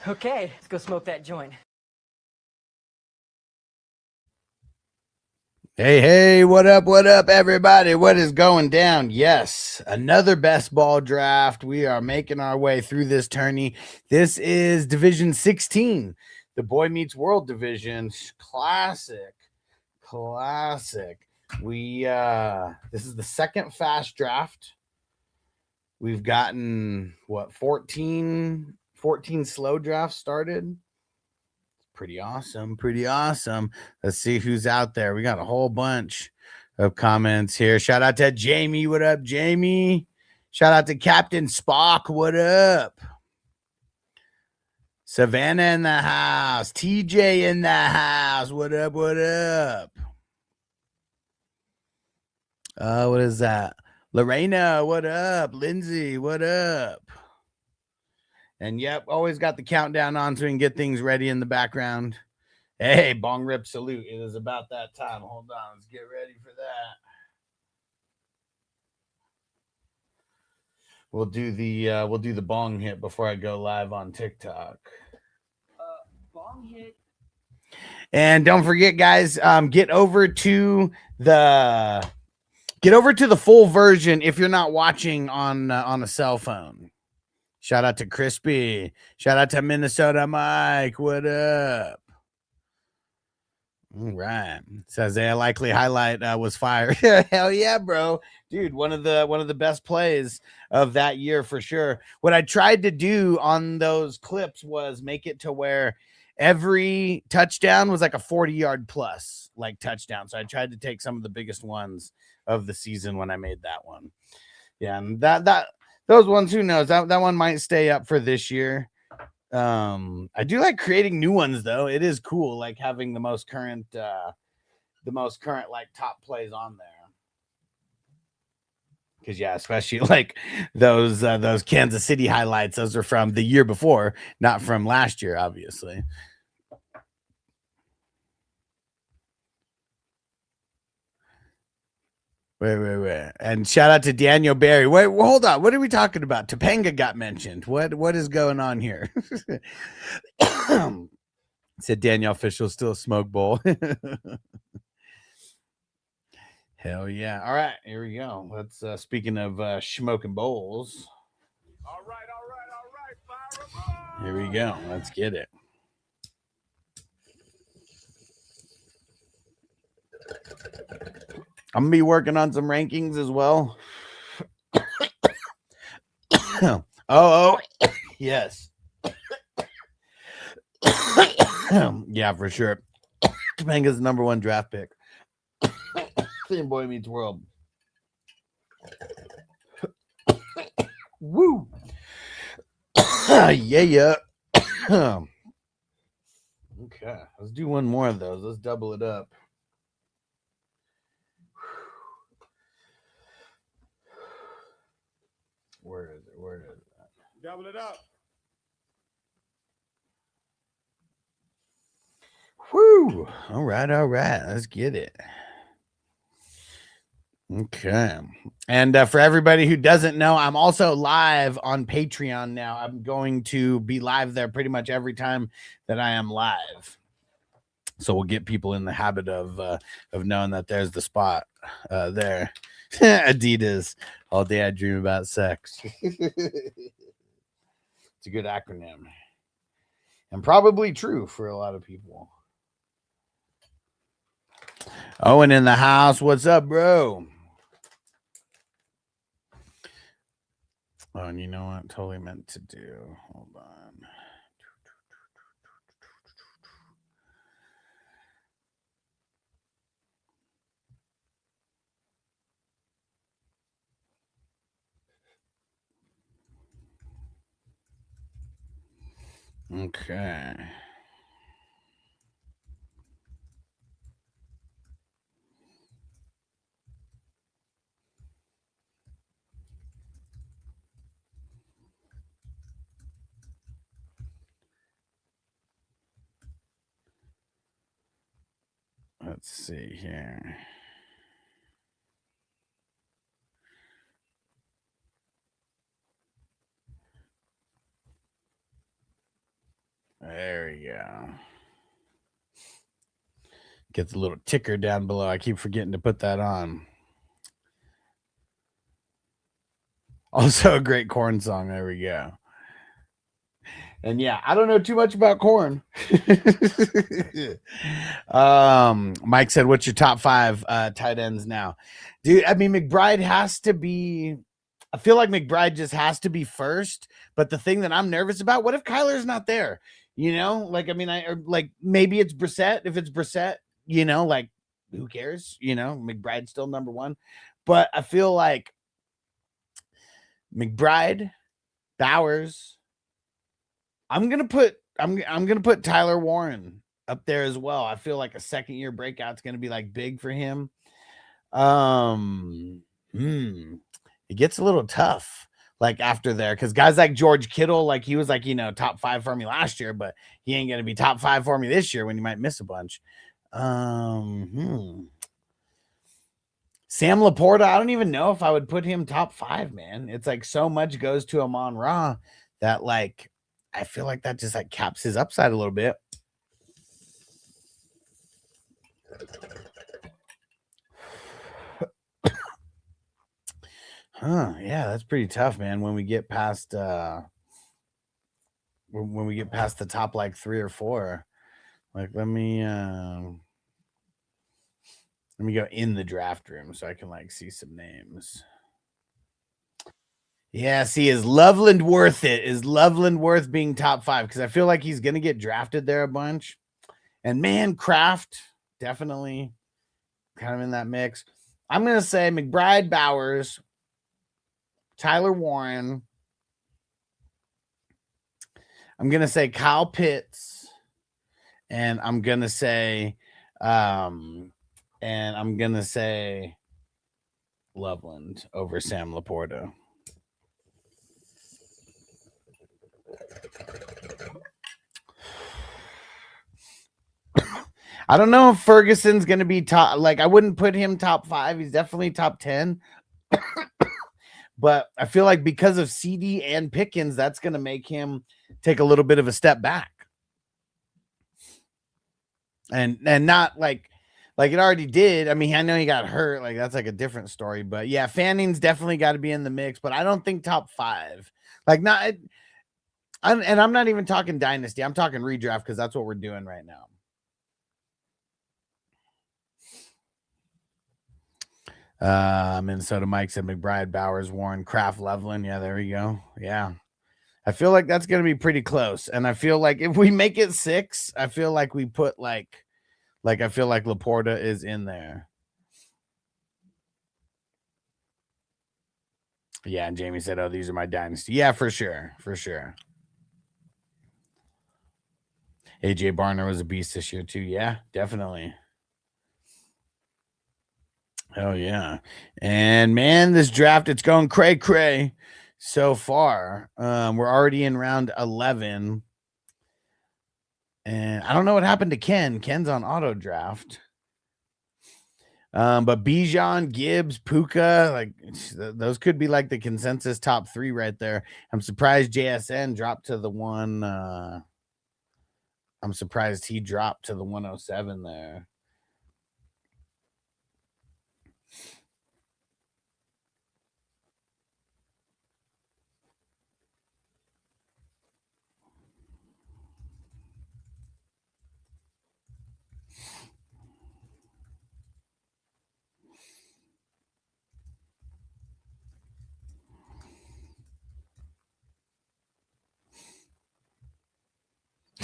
Okay, let's go smoke that joint. Hey, what up, everybody? What is going down? Yes, another best ball draft. We are making our way through this tourney. This is Division 16, the Boy Meets World division. Classic. This is the second fast draft. We've gotten, 14 slow drafts started. Pretty awesome. Let's see who's out there. We got a whole bunch of comments here. Shout out to Jamie. What up, Jamie? Shout out to Captain Spock. What up? Savannah in the house. TJ in the house. What up? What is that? Lorena, what up? Lindsay, what up? And yep, always got the countdown on so we can get things ready in the background. Hey, bong rip salute. It is about that time. Hold on. Let's get ready for that. We'll do the bong hit before I go live on TikTok. Bong hit. And don't forget, guys, get over to the full version if you're not watching on a cell phone. Shout out to Crispy. Shout out to Minnesota Mike. What up? All right. Says a likely highlight was fire. Hell yeah, bro. Dude, one of the best plays of that year for sure. What I tried to do on those clips was make it to where every touchdown was like a 40-yard plus like touchdown. So I tried to take some of the biggest ones of the season when I made that one. Yeah, and those ones, who knows? That one might stay up for this year. I do like creating new ones though. It is cool, like having the most current like top plays on there. Because yeah, especially like those Kansas City highlights. Those are from the year before, not from last year, obviously. Wait. And shout out to Daniel Barry. Wait, hold on. What are we talking about? Topanga got mentioned. What is going on here? Said Danielle Fishel still a smoke bowl. Hell yeah. All right, here we go. Let's speaking of smoking bowls. All right. Fire 'em up. Here we go. Let's get it. I'm gonna be working on some rankings as well. oh, yes. Yeah, for sure. Topanga's the number one draft pick. Boy Meets World. Woo. Yeah. Okay, let's do one more of those. Let's double it up. Where is it? Double it up. Woo! All right. Let's get it. Okay. And for everybody who doesn't know, I'm also live on Patreon now. I'm going to be live there pretty much every time that I am live. So we'll get people in the habit of knowing that there's the spot there. Adidas. All day I dream about sex. It's a good acronym. And probably true for a lot of people. Owen in the house. What's up, bro? Oh, and you know what? Totally meant to do. Hold on. Okay. Let's see here. There we go. Get the little ticker down below. I keep forgetting to put that on. Also a great Corn song. There we go. And yeah, I don't know too much about Corn. Mike said, "What's your top 5 tight ends now?" Dude, I mean, McBride has to be. I feel like McBride just has to be first. But the thing that I'm nervous about, what if Kyler's not there? You know, like I mean, like maybe it's Brissett. If it's Brissett, you know, like who cares? You know, McBride's still number 1. But I feel like McBride, Bowers. I'm gonna put Tyler Warren up there as well. I feel like a second-year breakout's gonna be like big for him. It gets a little tough like after there because guys like George Kittle, like he was like, you know, top 5 for me last year, but he ain't gonna be top 5 for me this year when he might miss a bunch. Sam Laporta, I don't even know if I would put him top 5, man. It's like so much goes to Amon-Ra that like I feel like that just like caps his upside a little bit. Yeah, that's pretty tough, man. When we get past when we get past the top like 3 or 4. Like let me go in the draft room so I can like see some names. Yeah, see, is Loveland worth it? Is Loveland worth being top 5? Because I feel like he's gonna get drafted there a bunch. And man, Kraft definitely kind of in that mix. I'm gonna say McBride, Bowers, Tyler Warren. I'm gonna say Kyle Pitts, and I'm gonna say Loveland over Sam Laporta. I don't know if Ferguson's going to be top. Like, I wouldn't put him top 5. He's definitely top 10. But I feel like because of CD and Pickens, that's going to make him take a little bit of a step back. And not like it already did. I mean, I know he got hurt. Like, that's like a different story. But yeah, Fanning's definitely got to be in the mix. But I don't think top 5. Like, not. And I'm not even talking Dynasty. I'm talking redraft because that's what we're doing right now. Minnesota Mike said McBride, Bowers, Warren, Kraft, Loveland. Yeah, there we go. Yeah. I feel like that's going to be pretty close. And I feel like if we make it 6, I feel like we put like I feel like Laporta is in there. Yeah, and Jamie said, "Oh, these are my dynasty." Yeah, for sure. For sure. AJ Barner was a beast this year too. Yeah, definitely. Oh yeah. And man, this draft, it's going cray so far. We're already in round 11. And I don't know what happened to Ken. Ken's on auto draft. But Bijan, Gibbs, Puka, like those could be like the consensus top 3 right there. I'm surprised JSN dropped to the one. I'm surprised he dropped to the 107 there.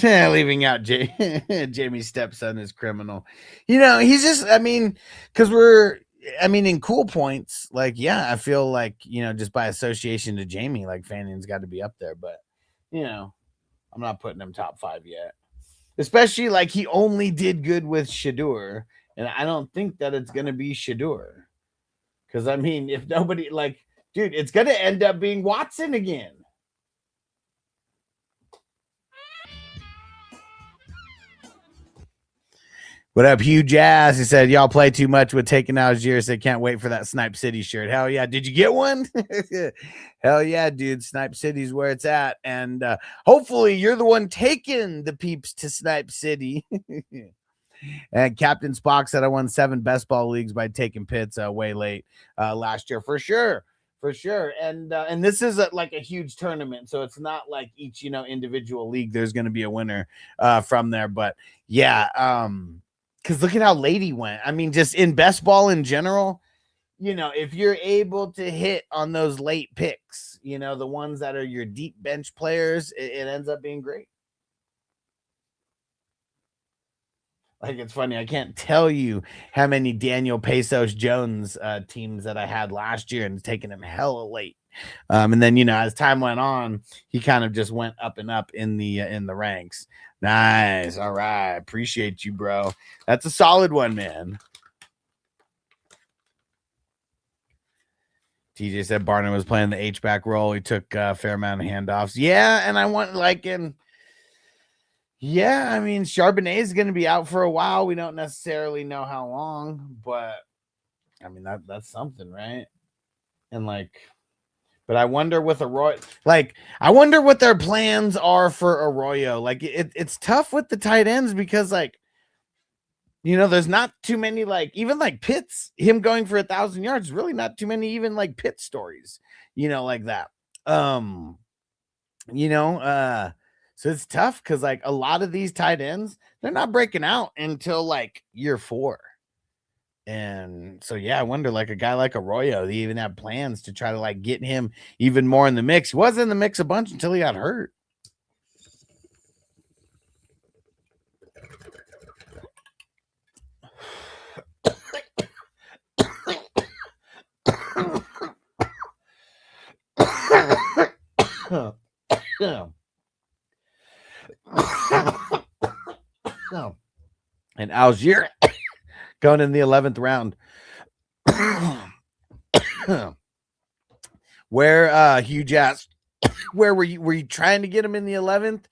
Leaving out Jamie's stepson is criminal. You know, he's just, I mean, because in cool points, like, yeah, I feel like, you know, just by association to Jamie, like Fanning's got to be up there. But, you know, I'm not putting him top 5 yet. Especially like he only did good with Shedeur. And I don't think that it's going to be Shedeur. Because, I mean, if nobody, like, dude, it's going to end up being Watson again. What up, Hugh Jazz? He said, y'all play too much with taking Algiers. They can't wait for that Snipe City shirt. Hell yeah. Did you get one? Hell yeah, dude. Snipe City's where it's at. And hopefully you're the one taking the peeps to Snipe City. And Captain Spock said I won 7 best ball leagues by taking Pitts way late last year. For sure. And this is like a huge tournament, so it's not like each individual league there's going to be a winner from there. But yeah, because look at how late he went. I mean, just in best ball in general, if you're able to hit on those late picks, the ones that are your deep bench players, it ends up being great. Like, it's funny. I can't tell you how many Daniel Pesos Jones teams that I had last year and taking him hella late. And then, as time went on, he kind of just went up and up in the ranks. Nice. All right. Appreciate you, bro. That's a solid one, man. TJ said Barner was playing the H-back role. He took a fair amount of handoffs. Yeah, and I want yeah, I mean, Charbonnet is going to be out for a while. We don't necessarily know how long, but I mean, that's something, right? And but I wonder with Arroyo, I wonder what their plans are for Arroyo. Like, it's tough with the tight ends because, there's not too many, even Pitts, him going for 1,000 yards, really not too many, even Pitt stories, like that. So it's tough because a lot of these tight ends, they're not breaking out until year 4. And so, yeah, I wonder a guy like Arroyo, they even have plans to try to get him even more in the mix. He was in the mix a bunch until he got hurt. And Algier going in the 11th round. Where Hugh Jazz, where were you trying to get him in the 11th?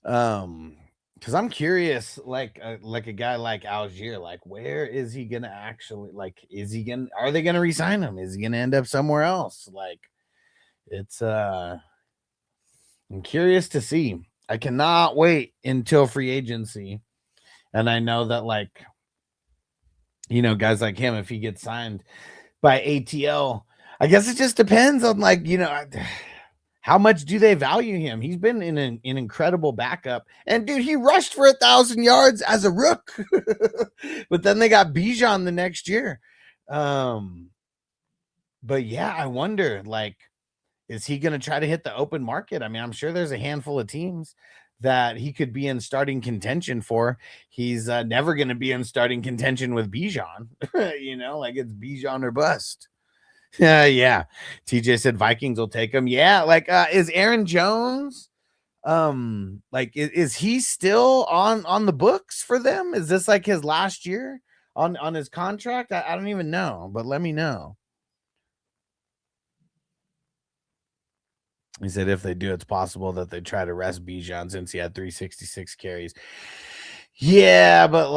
Because I'm curious, like a guy like Algier, where is he gonna actually are they gonna resign him? Is he gonna end up somewhere else? It's I'm curious to see. I cannot wait until free agency. And I know that guys like him, if he gets signed by ATL, I guess it just depends on how much do they value him? He's been in an incredible backup. And dude, he rushed for 1,000 yards as a rook. But then they got Bijan the next year. But yeah, I wonder, is he going to try to hit the open market? I mean, I'm sure there's a handful of teams that he could be in starting contention for. He's never going to be in starting contention with Bijan. It's Bijan or bust. Yeah. TJ said Vikings will take him. Yeah, is Aaron Jones is he still on the books for them? Is this his last year on his contract? I don't even know, but let me know. He said if they do, it's possible that they try to rest Bijan since he had 366 carries. Yeah, but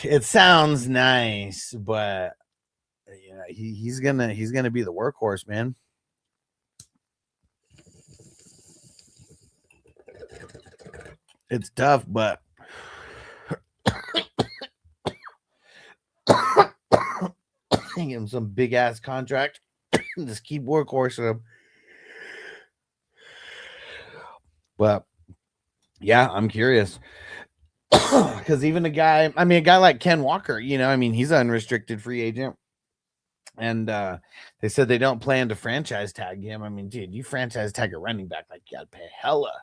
it sounds nice, but he's gonna be the workhorse, man. It's tough, but give him some big ass contract. Just keep workhorsing him. But yeah, I'm curious. Because even a guy like Ken Walker, he's an unrestricted free agent. And they said they don't plan to franchise tag him. I mean, dude, you franchise tag a running back, you gotta pay hella.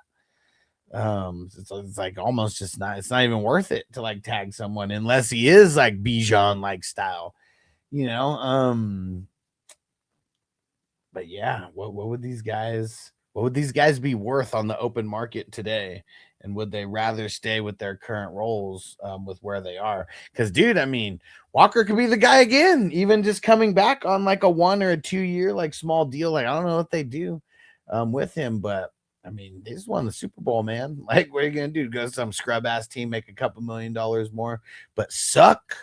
It's almost just not, it's not even worth it to tag someone unless he is Bijan style, but yeah, what would these guys be worth on the open market today? And would they rather stay with their current roles with where they are? Because, dude, I mean, Walker could be the guy again, even just coming back on like a 1 or a 2 year like small deal. Like, I don't know what they do with him, but I mean, they just won the Super Bowl, man. Like, what are you gonna do? Go to some scrub ass team, make a couple $1 million more, but suck?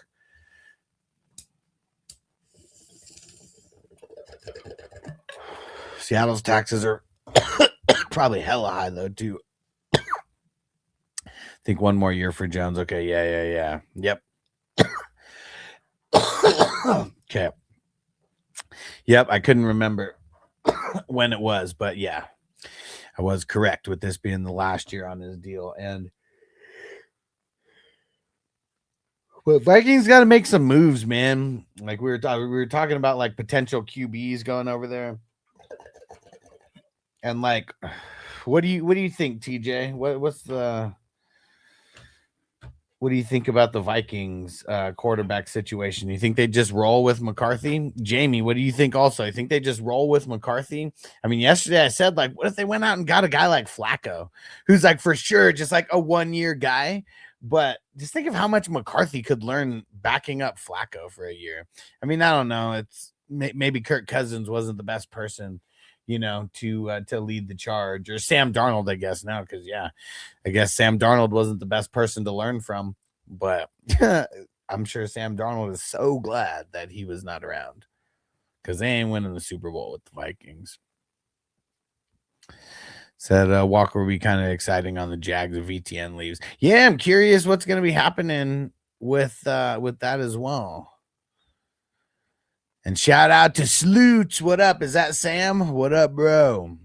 Seattle's taxes are probably hella high though, too. I think 1 more year for Jones. Okay, yeah. Yep. Okay. Yep, I couldn't remember when it was, but yeah, I was correct with this being the last year on his deal. And well, Vikings got to make some moves, man. Like we were talking about like potential QBs going over there. And like, what do you think, TJ? What do you think about the Vikings quarterback situation? You think they just roll with McCarthy? Jamie, what do you think also? I think they just roll with McCarthy? I mean, yesterday I said, like, what if they went out and got a guy like Flacco, who's like for sure just like a 1 year guy? But just think of how much McCarthy could learn backing up Flacco for a year. I mean, I don't know. It's maybe Kirk Cousins wasn't the best person, to lead the charge, or Sam Darnold, I guess now, because I guess Sam Darnold wasn't the best person to learn from, but I'm sure Sam Darnold is so glad that he was not around, because they ain't winning the Super Bowl with the Vikings. Said Walker will be kind of exciting on the Jags if VTN leaves. Yeah, I'm curious what's going to be happening with that as well. And shout out to Sloots. What up? Is that Sam? What up, bro?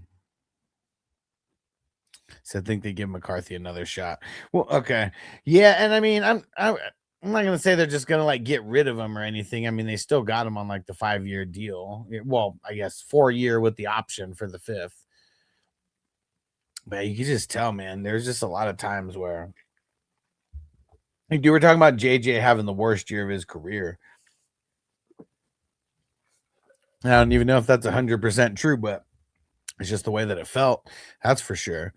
So I think they give McCarthy another shot. Well, okay. Yeah, and I mean, I'm not gonna say they're just gonna like get rid of him or anything. I mean, they still got him on like the 5-year deal. Well, I guess 4-year with the option for the 5th. But you can just tell, man, there's just a lot of times where like you were talking about JJ having the worst year of his career. I don't even know if that's 100% true, but it's just the way that it felt. That's for sure.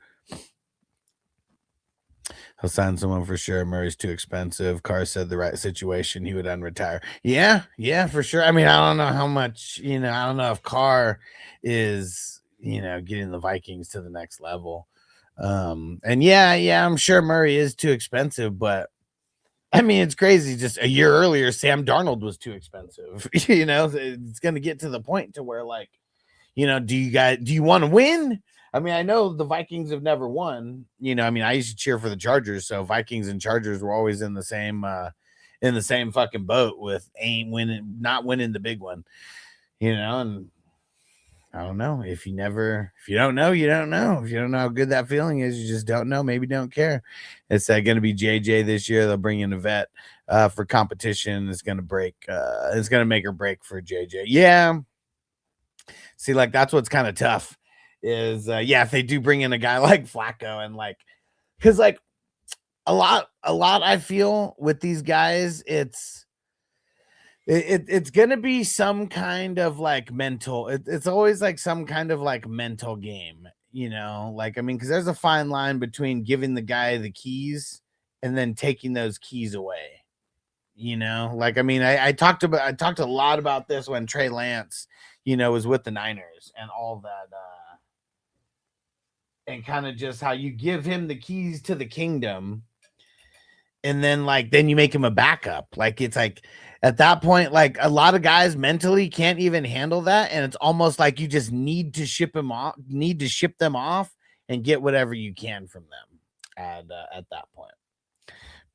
He'll sign someone for sure. Murray's too expensive. Carr said the right situation, he would unretire. Yeah, for sure. I mean, I don't know how much, I don't know if Carr is, getting the Vikings to the next level. And I'm sure Murray is too expensive, but I mean, it's crazy. Just a year earlier, Sam Darnold was too expensive. It's going to get to the point to where, like, do you want to win? I mean, I know the Vikings have never won. I mean, I used to cheer for the Chargers, so Vikings and Chargers were always in the same fucking boat with not winning the big one. And I don't know. If you don't know, you don't know. If you don't know how good that feeling is, you just don't know. Maybe don't care. It's going to be JJ this year. They'll bring in a vet for competition. It's going to break. It's going to make or break for JJ. Yeah. See, like, that's what's kind of tough is, if they do bring in a guy like Flacco and like, because like a lot, I feel with these guys, it's going to be some kind of like mental. It's always like some kind of like mental game, like, I mean, because there's a fine line between giving the guy the keys and then taking those keys away. Like, I mean, I talked a lot about this when Trey Lance, was with the Niners and all that, and kind of just how you give him the keys to the kingdom, and then you make him a backup. Like, it's like at that point, like, a lot of guys mentally can't even handle that, and it's almost like you just need to ship them off and get whatever you can from them at that point.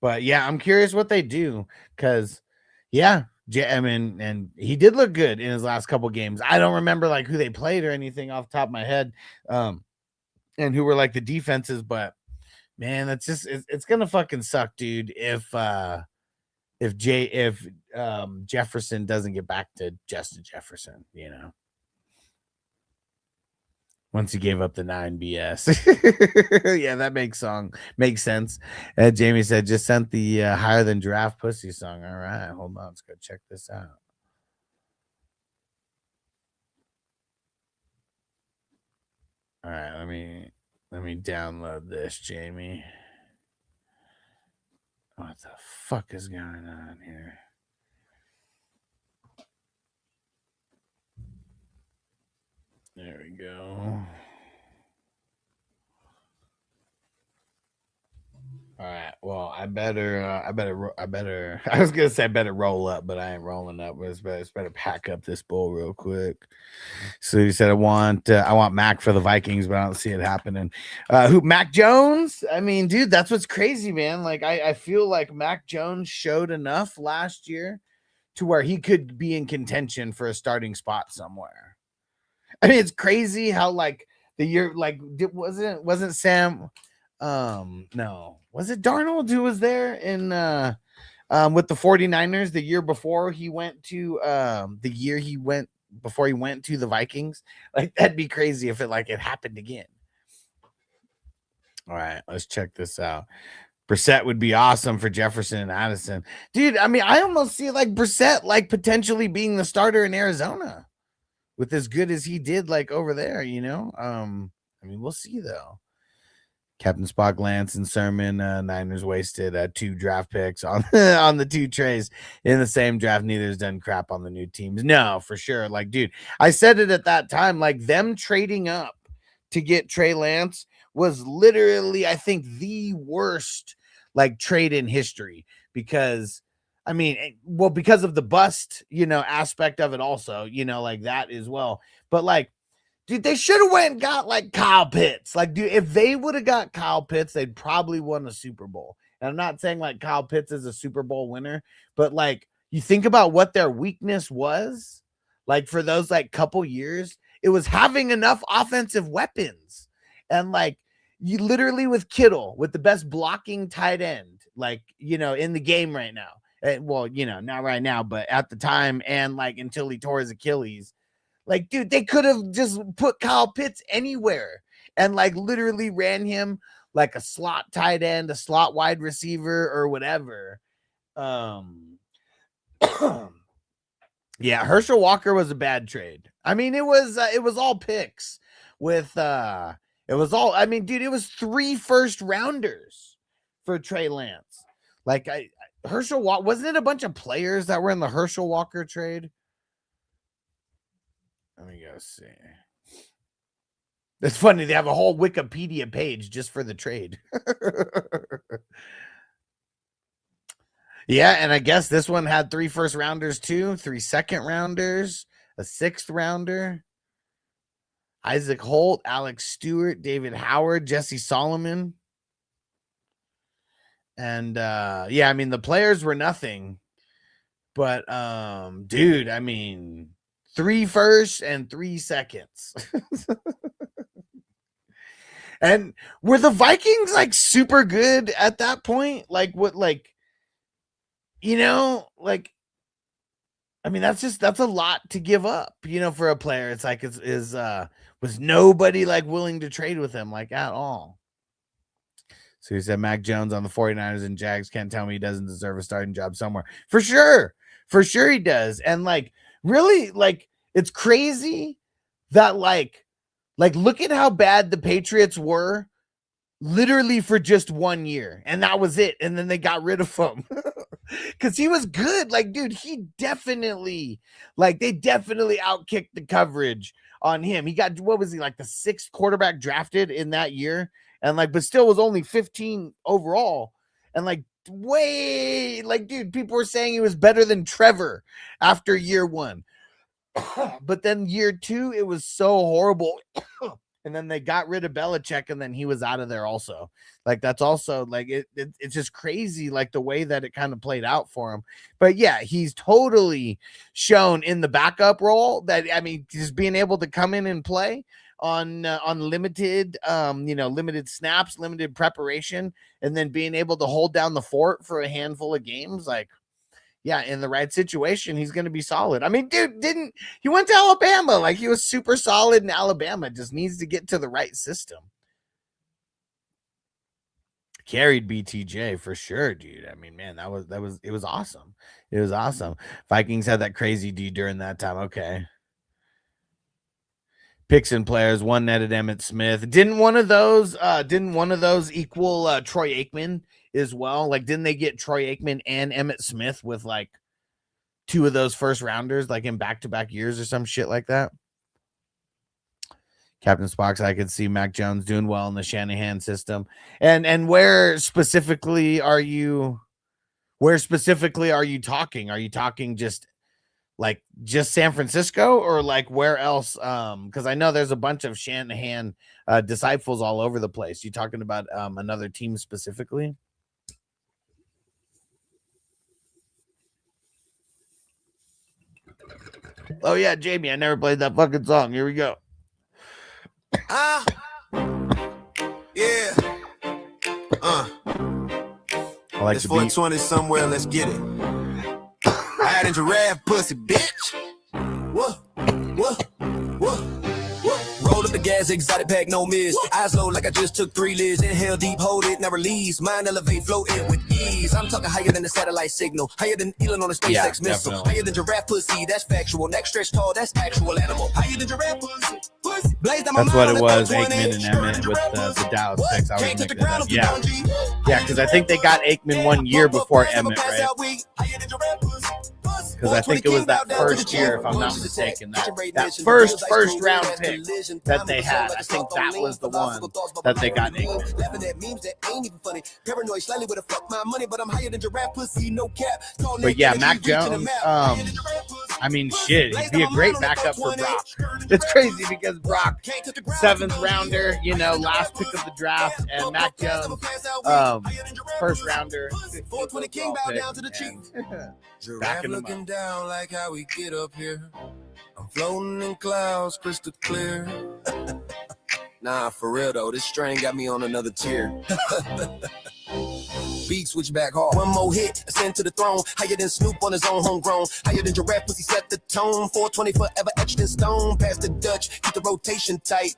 But yeah, I'm curious what they do, because I mean, and he did look good in his last couple games. I don't remember like who they played or anything off the top of my head, and who were like the defenses, but man, that's just it's gonna fucking suck, dude. If Jefferson doesn't get back to Justin Jefferson, once he gave up the 9 BS. Yeah, that makes sense. Jamie said just sent the higher than draft pussy song. All right, hold on, let's go check this out. All right, let me Let me download this, Jamie. What the fuck is going on here? There we go. All right. Well, I better. I was gonna say I better roll up, but I ain't rolling up. But it's better pack up this bowl real quick. So you said I want Mac for the Vikings, but I don't see it happening. Who Mac Jones? I mean, dude, that's what's crazy, man. Like I feel like Mac Jones showed enough last year to where he could be in contention for a starting spot somewhere. I mean, it's crazy how like the year like wasn't Sam. No, was it Darnold who was there in with the 49ers the year before he went to before he went to the Vikings? Like that'd be crazy if it happened again. All right, let's check this out. Brissett would be awesome for Jefferson and Addison. Dude, I mean, I almost see like Brissett like potentially being the starter in Arizona with as good as he did like over there, you know? I mean, we'll see though. Captain Spock, Lance, and Sermon. Niners wasted 2 draft picks on on the 2 trays in the same draft. Neither's done crap on the new teams. No, for sure. Like, dude, I said it at that time. Like, them trading up to get Trey Lance was literally, I think, the worst like trade in history because. I mean, well, because of the bust, you know, aspect of it also, you know, like that as well. But like, dude, they should have went and got like Kyle Pitts. Like, dude, if they would have got Kyle Pitts, they'd probably won a Super Bowl. And I'm not saying like Kyle Pitts is a Super Bowl winner, but like you think about what their weakness was, like for those like couple years, it was having enough offensive weapons. And like you literally with Kittle, with the best blocking tight end, like, you know, in the game right now. Well, you know, not right now, but at the time and like until he tore his Achilles. Like, dude, they could have just put Kyle Pitts anywhere and like literally ran him like a slot tight end, a slot wide receiver or whatever. Yeah, Herschel Walker was a bad trade. I mean, it was all picks with it was all, I mean, dude, it was 3 first rounders for Trey Lance. Like Herschel Walker, wasn't it a bunch of players that were in the Herschel Walker trade? Let me go see. It's funny. They have a whole Wikipedia page just for the trade. Yeah, and I guess this one had 3 first rounders too, 3 second rounders, a 6th rounder. Isaac Holt, Alex Stewart, David Howard, Jesse Solomon. And yeah, I mean the players were nothing. But dude, I mean 3 firsts and 3 seconds. And were the Vikings like super good at that point? Like what, like, you know, like, I mean, that's a lot to give up, you know, for a player. It's like, was nobody like willing to trade with him like at all. So he said Mac Jones on the 49ers and Jags can't tell me he doesn't deserve a starting job somewhere. For sure he does. And like, really, like, it's crazy that like look at how bad the Patriots were literally for just 1 year. And that was it. And then they got rid of him because he was good. Like, dude, he definitely, like, they definitely outkicked the coverage on him. He got, what was he, like the 6th quarterback drafted in that year? And like, but still was only 15 overall. And like, way, like, dude, people were saying he was better than Trevor after year 1. But then year 2, it was so horrible. And then they got rid of Belichick, and then he was out of there also. Like, that's also like it's just crazy, like the way that it kind of played out for him. But yeah, he's totally shown in the backup role that, I mean, just being able to come in and play on limited, you know, limited snaps, limited preparation, and then being able to hold down the fort for a handful of games, like, yeah, in the right situation, he's going to be solid. I mean, dude, he went to Alabama. Like, he was super solid in Alabama. Just needs to get to the right system. Carried BTJ for sure, dude. I mean, man, it was awesome. It was awesome. Vikings had that crazy D during that time. Okay. picks and players. One netted Emmitt Smith. Didn't one of those equal Troy Aikman as well? Like, didn't they get Troy Aikman and Emmitt Smith with like 2 of those first rounders, like in back-to-back years or some shit like that? Captain Spock's, I could see Mac Jones doing well in the Shanahan system. And where specifically are you talking? Are you talking just San Francisco, or like where else? Because I know there's a bunch of Shanahan disciples all over the place. You talking about another team specifically? Oh yeah, Jamie, I never played that fucking song. Here we go. Yeah. I like It's the beat. 420 somewhere, let's get it. I had a giraffe pussy, bitch. What? Roll up the gas, exotic pack, no miss. Eyes low like I just took 3 lids. Inhale deep, hold it, now release. Mind elevate, flow in with ease. I'm talking higher than the satellite signal. Higher than Elon on a SpaceX missile. Definitely. Higher than giraffe pussy, that's factual. Neck stretch tall, that's actual animal. Higher than giraffe pussy. Blaze down my That's what mind it on was, that Aikman and 420. Emmett with the Dallas picks. I was Can't touch the making that ground up. if you don't, G. Yeah, because I think they got Aikman 1 year before Emmett, right? Because I think it was that first year, if I'm not mistaken, that first round pick that they had. I think that was the one that they got Aikman. Laughing at memes that ain't even funny. Paranoid slightly with a fuck my money, but I'm higher than giraffe pussy, no cap. But yeah, Mac Jones, I mean, shit, he'd be a great backup for Brock. It's crazy because Brock, 7th rounder, you know, last pick of the draft, and Mac Jones, 1st rounder, 420 king bow down to the chief. Giraffe looking down like how we get up here. I'm floating in clouds, crystal clear. Nah, for real though, this strain got me on another tier. Beat switch back hard. One more hit, ascend to the throne. Higher than Snoop on his own homegrown. Higher than giraffe pussy, set the tone. 420 forever etched in stone. Past the Dutch, keep the rotation tight.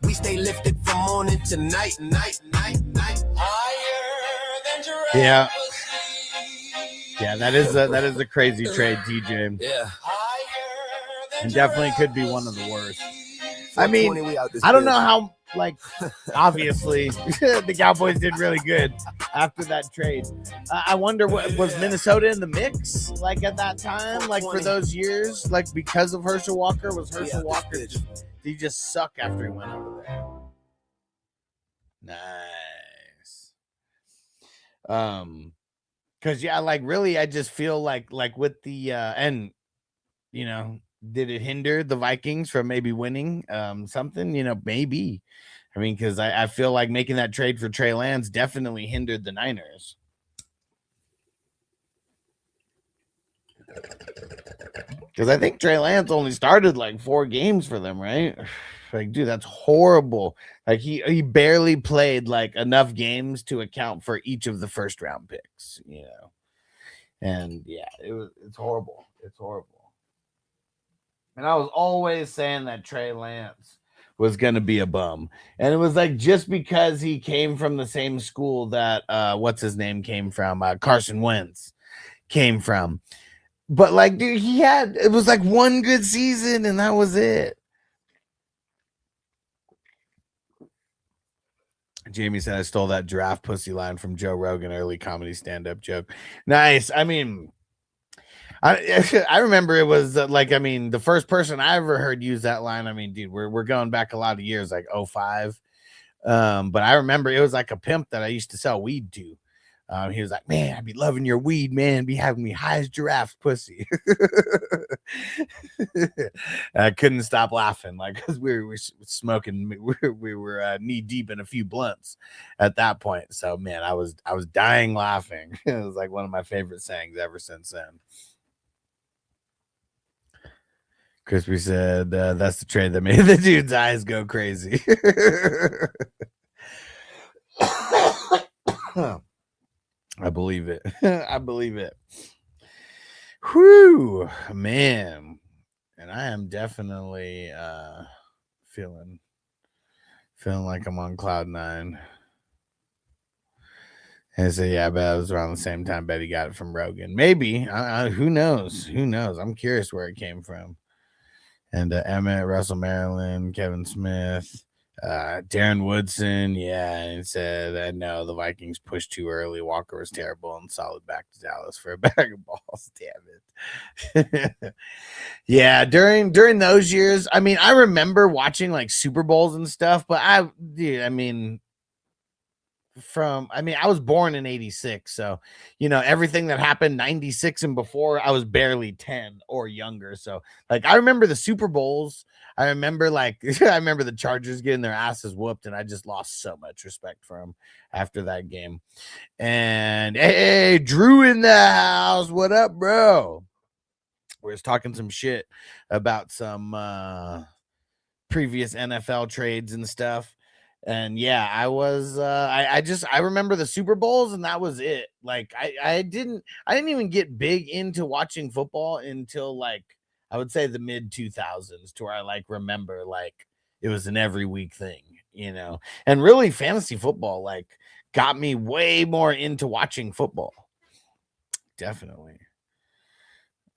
We stay lifted from morning to night. Higher than giraffe pussy. Yeah, that is a crazy trade, TJ. Yeah. And definitely could be one of the worst. I mean, I don't know how, like, obviously, the Cowboys did really good after that trade. I wonder, what was Minnesota in the mix, like, at that time, like, for those years, like, because of Herschel Walker? Was Herschel Walker, did he just suck after he went over there? Nice. Because, yeah, like, really, I just feel like with the, and, you know, did it hinder the Vikings from maybe winning something? You know, maybe. I mean, because I feel like making that trade for Trey Lance definitely hindered the Niners. Because I think Trey Lance only started like 4 games for them, right? Like, dude, that's horrible. Like, he barely played like enough games to account for each of the first round picks, you know. And yeah, it's horrible. It's horrible. And I was always saying that Trey Lance was going to be a bum. And it was like just because he came from the same school that what's his name came from, Carson Wentz came from. But like, dude, it was like 1 good season and that was it. Jamie said I stole that giraffe pussy line from Joe Rogan, early comedy stand-up joke. Nice. I mean, I remember it was like, I mean, the first person I ever heard use that line. I mean, dude, we're going back a lot of years, like 05. But I remember it was like a pimp that I used to sell weed to. He was like, man, I'd be loving your weed, man. Be having me high as giraffes pussy. I couldn't stop laughing, like, because we were smoking. We were knee deep in a few blunts at that point. So, man, I was dying laughing. It was like one of my favorite sayings ever since then. Crispy said, that's the trade that made the dude's eyes go crazy. I believe it. I believe it. Whew, man. And I am definitely feeling like I'm on cloud 9. And so, yeah, I bet it was around the same time Betty got it from Rogan. Maybe. Who knows? Who knows? I'm curious where it came from. And Emmett, Russell Maryland, Kevin Smith, Darren Woodson. Yeah, and it said, no, the Vikings pushed too early. Walker was terrible and solid back to Dallas for a bag of balls. Damn it. Yeah, during those years, I mean, I remember watching like Super Bowls and stuff, but I was born in 86, so everything that happened 96 and before, I was barely 10 or younger. So like I remember the Super Bowls. I remember I remember the Chargers getting their asses whooped, and I just lost so much respect for them after that game. And hey, Drew in the house. What up, bro? We're just talking some shit about some previous NFL trades and stuff. And yeah, I was I remember the Super Bowls, and that was it. Like I didn't even get big into watching football until like I would say the mid 2000s, to where I like remember like it was an every week thing, and really fantasy football like got me way more into watching football. Definitely.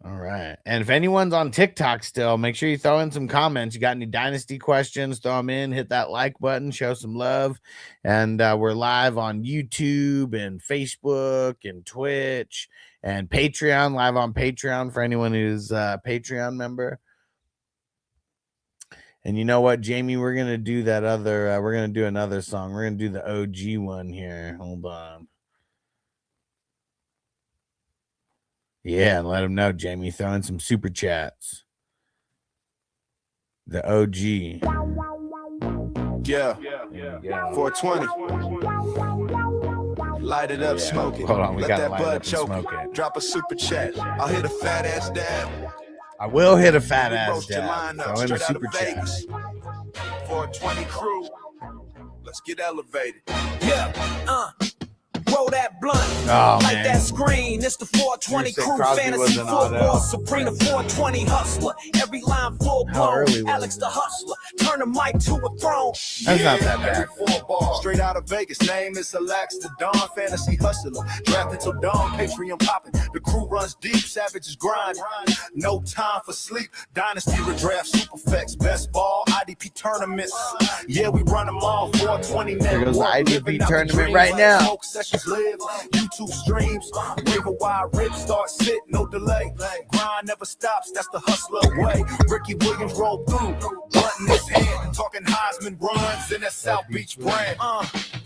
All right. And if anyone's on TikTok still, make sure you throw in some comments. You got any Dynasty questions, throw them in, hit that like button, show some love. And we're live on YouTube and Facebook and Twitch and Patreon, live on Patreon for anyone who's a Patreon member. And you know what, Jamie, we're going to do that other, we're going to do another song. We're going to do the OG one here. Hold on. Yeah, and let them know, Jamie. Throw in some super chats. The OG. Yeah. 420. Light it up, Yeah. smoke it. Hold on, we Let gotta that light it bud up and choke smoke it. it. Drop a super chat. I'll hit a fat ass dab. I will hit a fat We ass roast your dab. lineup Throw in a straight out super of chat. Vegas. 420 crew. Let's get elevated. Yeah, roll that blunt. Oh, Like man. that screen. It's the 420 You said crew. Crosby Fantasy was an football. auto. Supreme 420 hustler. Every line full How blown. early was Alex it? the hustler. Turn the mic to a throne. That's not that bad. Every 4 ball. Straight out of Vegas. Name is Alex the Dawn. Fantasy hustler. Drafted till dawn. Patreon popping. The crew runs deep. Savages grind. No time for sleep. Dynasty redraft. Superflex. Best ball. IDP tournaments. Yeah, we run them all. 420 There goes the network. IDP Living out the tournament dreams right like now. smoke sessions live. YouTube streams. Wave a wide rip. Start sit. No delay. Grind never stops. That's the hustler way. Ricky Williams rolled through. Blunt in his hand. Talking Heisman runs in that South Beach brand.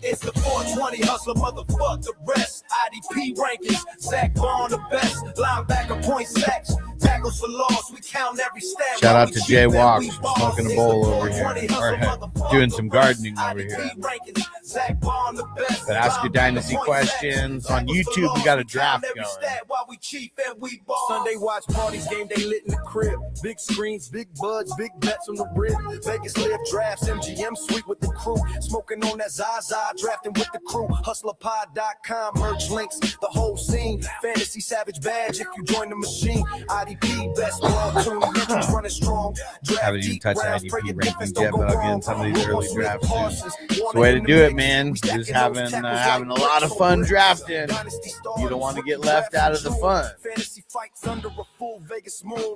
It's the 420 hustler. Motherfuck the rest. IDP rankings. Zach Bond the best. Linebacker point sacks. Tackles for loss. We count every stat. Shout While out we to cheat Jay and Walks, we ball. smoking a It's bowl the over here, 420 hustle, or motherfuck doing the some rest. gardening over here. IDP rankings. Zach Bond the best. But ask your Dynasty questions on YouTube. We got a draft going. Sunday watch parties, game day lit in the crib. Big screens, big buds, big bets on the rib. Vegas live drafts, MGM suite with the crew. Smoking on that Zaza, drafting with the crew. Hustlerpod.com, merch links, the whole scene. Fantasy Savage badge if you join the machine. IDP, best ball, tune entries running strong. Haven't even touched IDP rankings yet, but I'll get in some of these early drafts soon. It's the way to do it, man. Just having a lot of fun drafting. You don't want to get left out of the fun. Fantasy fights under a full Vegas moon.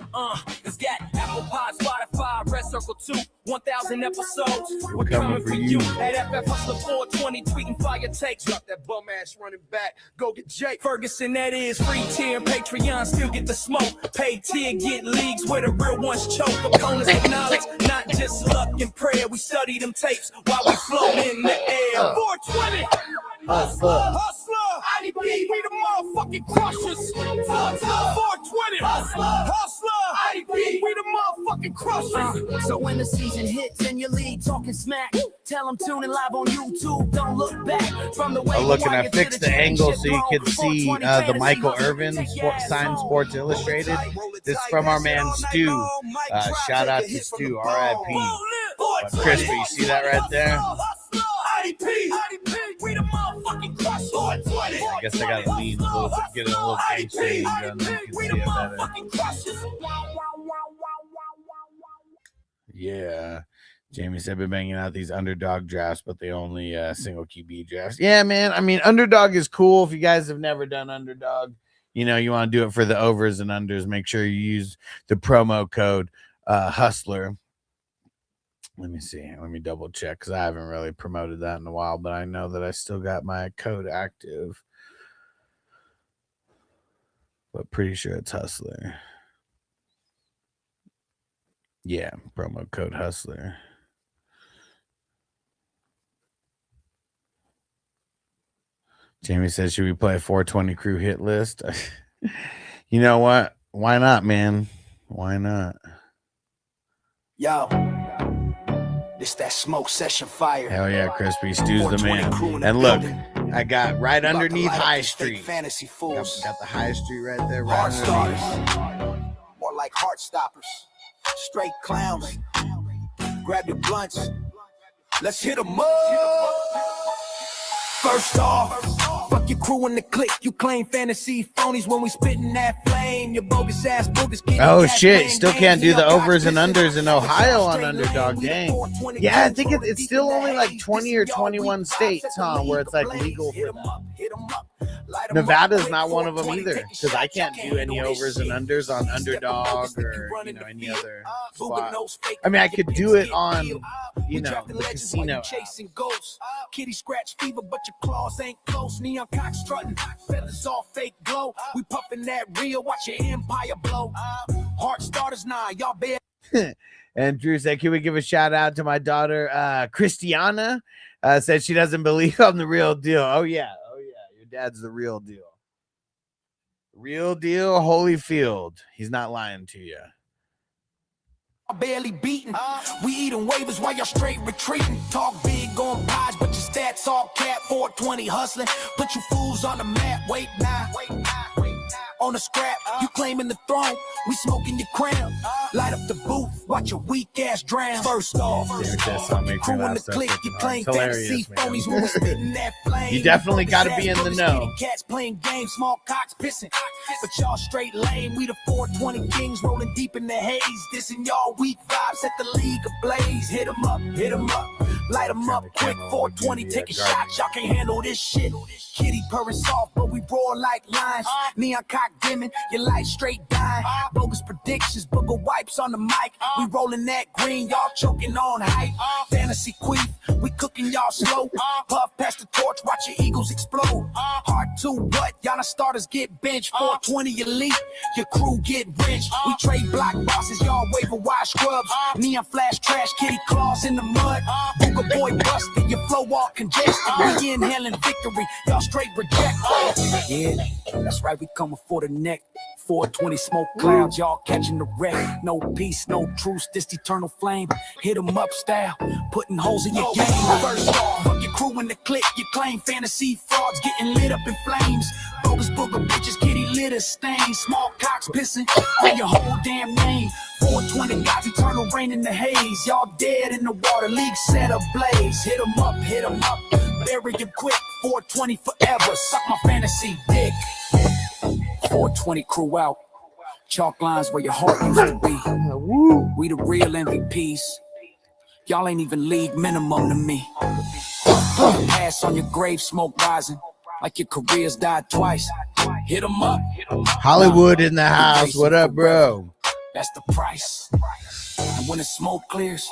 It's got Apple Pod, Spotify, Red Circle 2, 1,000 episodes. We're coming for you. At FF Hustler 420, tweeting fire takes. Drop that bum ass running back. Go get Jake Ferguson. That is free tier. Patreon still get the smoke. Paid tier get leagues where the real ones choke. Opponents acknowledge, not just luck and prayer. We study them tapes while we float in the air. 420. Hustler. IDP, we the motherfucking crushers. 420. Hustler. IDP, we the motherfucking crushers. So when the season hits and your league talking smack, tell them tune in live on YouTube. Don't look back from the way. I'm looking to fix the angle so you can see the Michael Irvin signed Sports Illustrated. This is from our man Stu. Shout out to Stu, R.I.P. Crispy, you see that right there? I guess I gotta lean a little bit, get it a little gangster and then you can see it better. Yeah. Jamie said been banging out these underdog drafts, but they only single QB drafts. Yeah, man. I mean, underdog is cool. If you guys have never done underdog, you want to do it for the overs and unders, make sure you use the promo code Hustler. Let me see. Let me double check because I haven't really promoted that in a while, but I know that I still got my code active. But pretty sure it's Hustler. Yeah, promo code Hustler. Jamie says, should we play a 420 crew hit list? You know what? Why not, man? Why not? Yo, this that smoke session fire. Hell yeah, Crispy Stew's the man. And look, I got right underneath High Street. Fantasy fools. Got the High Street right there. Heart Right starters. More like heart stoppers. Straight clowns. Grab your blunts. Let's hit 'em up. First off, fuck your crew in the clique. You claim fantasy phonies when we spittin' that flame. Your bogus ass boogers getting Oh cash shit, playing still games. can't do You the know, overs and cops unders in pissing. Ohio on Straight Underdog. lane, we the Dang. 420 Yeah, I gang, think roll it's deep still in only the like haze. 20 or This is y'all 21 weak vibes, states, set the huh, where league it's like ablaze. legal Hit for 'em that. up, hit 'em up. Light 'em up, Nevada's quick, not one of them 420, either, take a because I shot, can't y'all do any handle this overs and shit. unders on Step Underdog focus, think you or running the any field. other Booger spot. nose fake, I mean, I your could pins do it get on, peeled. you We know, drafting the legends while you casino app. chasing ghosts. Kitty scratch fever, but your claws ain't close. Neon cock strutting, feathers all fake glow. We puffing that real, watch your empire blow. Heart starters, nah, y'all bear. And Drew said, can we give a shout out to my daughter, Christiana? Said she doesn't believe I'm the real deal. Oh, yeah. Oh, yeah. Your dad's the real deal. Real deal, Holyfield. He's not lying to you. Barely beaten. We eating waivers while y'all straight retreating. Talk big on pies, but your stats all cap. 420 hustling. Put you fools on the map. Wait now. On the scrap, you claiming the throne. We smoking your crown. Light up the booth. Watch your weak ass drown. First off, crew in the clique. You claim fantasy phonies when we spitting that flame. You definitely got to be in the Bogus know. kitty cats playing games, small cocks pissing. But y'all straight lame. We the 420 kings rolling deep in the haze. Dissing y'all weak vibes, set the league ablaze. Hit 'em up, hit 'em up. Light 'em up quick, 420, take a shot. Y'all can't handle this shit. Kitty purring soft, but we roar like lions. Neon cock dimming, your light straight dying. Bogus predictions, booger wipes on the mic. We rolling that green, y'all choking on hype. Fantasy queef, we cooking y'all slow. Puff past the torch, watch your eagles explode. Hard to what? Y'all the starters get benched. 420 elite, your crew get rich. We trade block bosses, y'all waiver wire scrubs. Neon flash trash, kitty claws in the mud. Booger boy busted, your flow all congested. We inhaling victory, y'all straight reject. Yeah, that's right, we coming for the neck. 420 smoke clouds, y'all catching the wreck. No peace, no truce, this eternal flame. Hit 'em up style, putting holes in your game. First off, fuck your crew in the clique. You claim fantasy frauds getting lit up in flames. Bogus booger bitches, kitty litter stains. Small cocks pissing on your whole damn name. 420 God's eternal rain in the haze. Y'all dead in the water, league set ablaze. Hit 'em up, hit 'em up. Bury it quick, 420 forever. Suck my fantasy dick. 420 crew out. Chalk lines where your heart used to be. We the real MVPs. Y'all ain't even league minimum to me. Pass on your grave, smoke rising. Like your careers died twice. Hit 'em up. Hollywood in the house. What up, bro? That's the price. And when the smoke clears,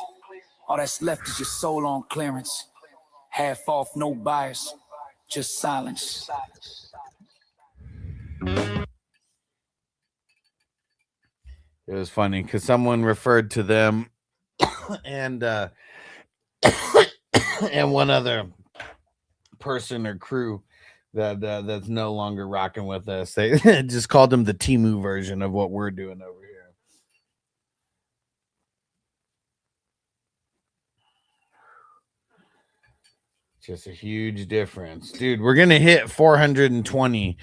all that's left is your soul on clearance. Half off, no bias, just silence. It was funny because someone referred to them and and one other person or crew that that's no longer rocking with us. They just called them the Temu version of what we're doing over here. Just a huge difference, dude. We're gonna hit 420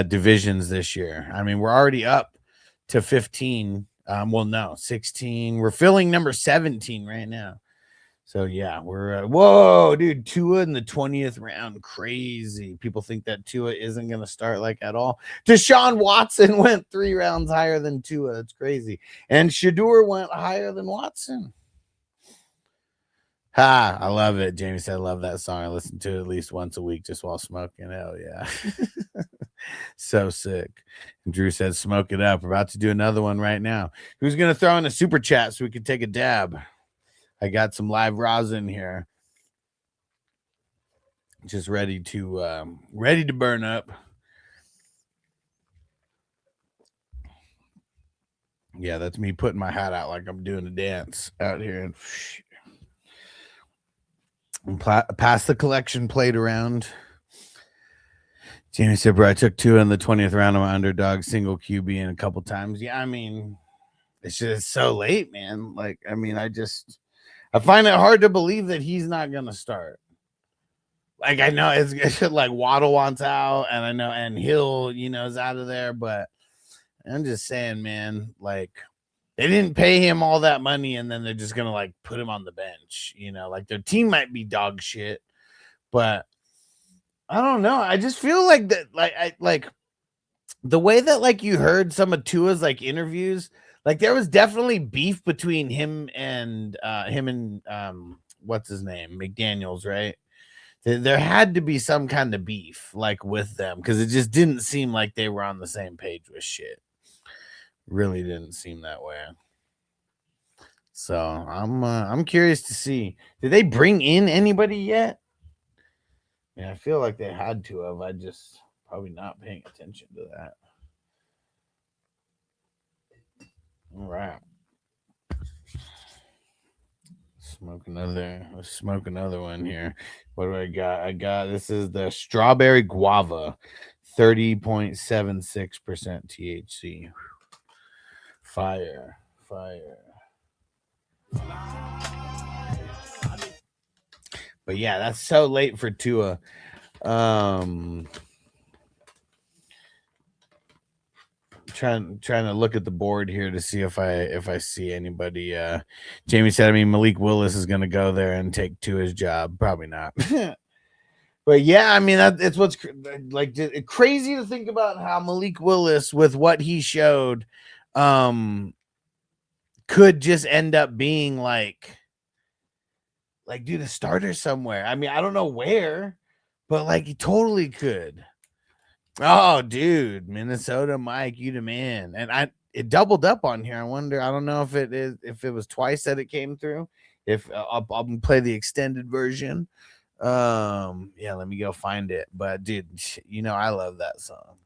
divisions this year. I mean, we're already up to 15. Well, no, 16. We're filling number 17 right now. So yeah, we're whoa, dude. Tua in the 20th round, crazy. People think that Tua isn't gonna start like at all. Deshaun Watson went 3 rounds higher than Tua. That's crazy. And Shador went higher than Watson. Ha, I love it. Jamie said, I love that song. I listen to it at least once a week just while smoking. Hell yeah. So sick. And Drew said, smoke it up. We're about to do another one right now. Who's going to throw in a super chat so we can take a dab? I got some live rosin here. Just ready to burn up. Yeah, that's me putting my hat out like I'm doing a dance out here. And pass the collection plate around. Jamie said, bro, I took 2 in the 20th round of my underdog single QB in a couple times. Yeah, I mean, it's just so late, man. Like, I mean, I find it hard to believe that he's not going to start. Like, I know it's like Waddle wants out, and I know, and Hill, is out of there, but I'm just saying, man, like, they didn't pay him all that money, and then they're just going to, like, put him on the bench, like their team might be dog shit, but I don't know. I just feel like that, like the way that, like, you heard some of Tua's, like, interviews, like, there was definitely beef between him and what's his name? McDaniels, right? There had to be some kind of beef, like, with them, because it just didn't seem like they were on the same page with shit. Really didn't seem that way. So I'm curious to see. Did they bring in anybody yet? Yeah, I feel like they had to have. I just probably not paying attention to that. All right. Let's smoke another one here. What do I got? This is the strawberry guava, 30.76% THC. Fire. But yeah, that's so late for Tua. Trying to look at the board here to see if I see anybody. Jamie said, I mean, Malik Willis is going to go there and take Tua's job. Probably not. But yeah, I mean, it's what's like crazy to think about how Malik Willis, with what he showed, could just end up being like do the starter somewhere. I mean, I don't know where, but like he totally could. Oh, dude, Minnesota Mike, you the man. And it doubled up on here. I wonder, I don't know if it was twice that it came through. If I'll play the extended version. Yeah, let me go find it. But dude, I love that song.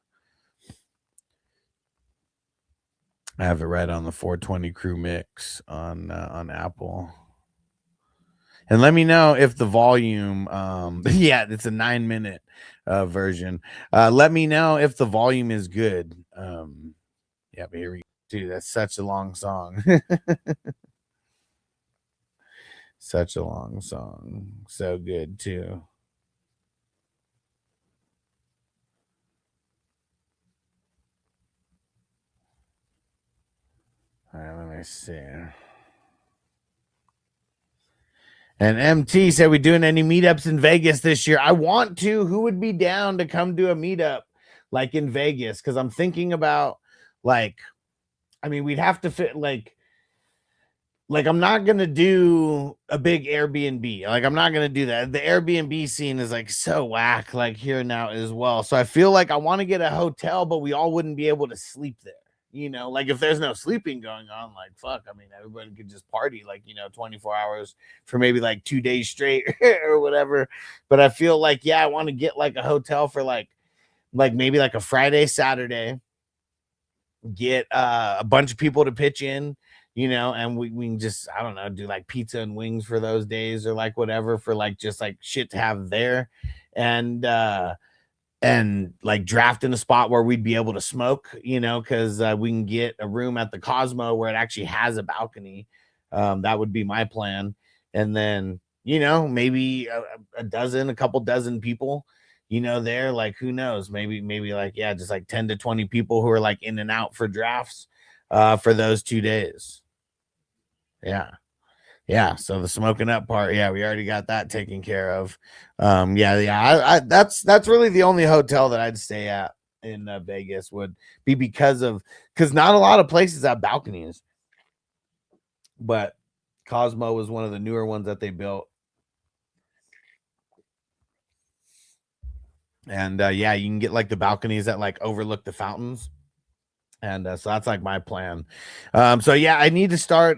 I have it right on the 420 Crew Mix on Apple. And let me know if the volume, yeah, it's a 9-minute version. Let me know if the volume is good. Yeah, but here we go. Dude, that's such a long song. Such a long song. So good, too. All right, let me see. And MT said, we doing any meetups in Vegas this year? I want to. Who would be down to come do a meetup like in Vegas? Because I'm thinking about we'd have to fit like I'm not going to do a big Airbnb. Like, I'm not going to do that. The Airbnb scene is like so whack, like here now as well. So I feel like I want to get a hotel, but we all wouldn't be able to sleep there. Like if there's no sleeping going on, like fuck, I mean, everybody could just party 24 hours for maybe like 2 days straight or whatever. But I feel like, yeah, I want to get like a hotel for like maybe like a Friday, Saturday, get a bunch of people to pitch in, and we can just, I don't know, do like pizza and wings for those days or like whatever for like just like shit to have there. And like draft in a spot where we'd be able to smoke, because we can get a room at the Cosmo where it actually has a balcony. That would be my plan. And then, maybe a couple dozen people, there, like, who knows, maybe like, yeah, just like 10 to 20 people who are like in and out for drafts for those 2 days. Yeah. So the smoking up part, yeah, we already got that taken care of. That's really the only hotel that I'd stay at in Vegas would be because not a lot of places have balconies, but Cosmo was one of the newer ones that they built. And yeah, you can get like the balconies that like overlook the fountains. And so that's like my plan. So yeah, I need to start.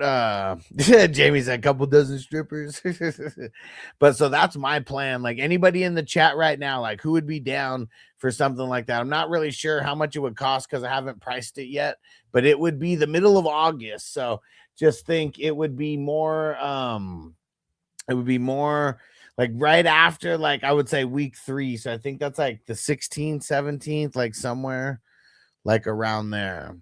Jamie said a couple dozen strippers. But so that's my plan. Like anybody in the chat right now, like who would be down for something like that? I'm not really sure how much it would cost because I haven't priced it yet, but it would be the middle of August. So just think it would be more like right after, like I would say week 3. So I think that's like the 16th, 17th, like somewhere like around there.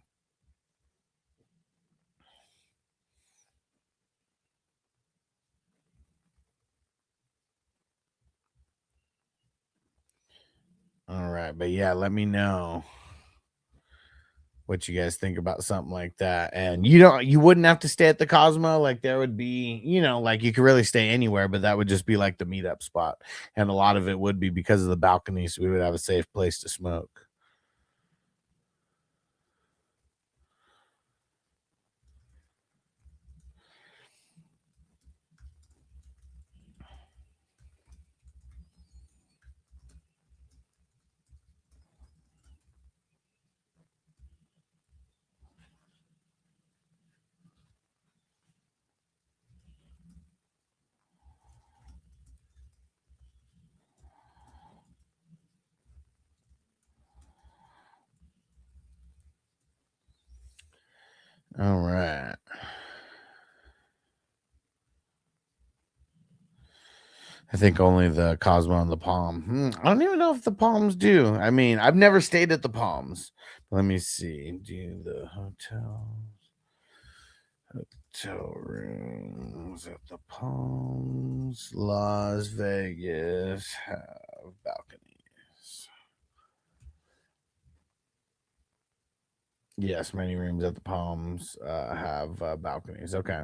All right, but yeah, let me know what you guys think about something like that. And you wouldn't have to stay at the Cosmo. Like there would be, like you could really stay anywhere, but that would just be like the meetup spot. And a lot of it would be because of the balcony, so we would have a safe place to smoke. All right. I think only the Cosmo and the Palm. I don't even know if the Palms do. I mean, I've never stayed at the Palms. Let me see. Do the hotel rooms at the Palms, Las Vegas have balconies? Yes, many rooms at the Palms have balconies. Okay.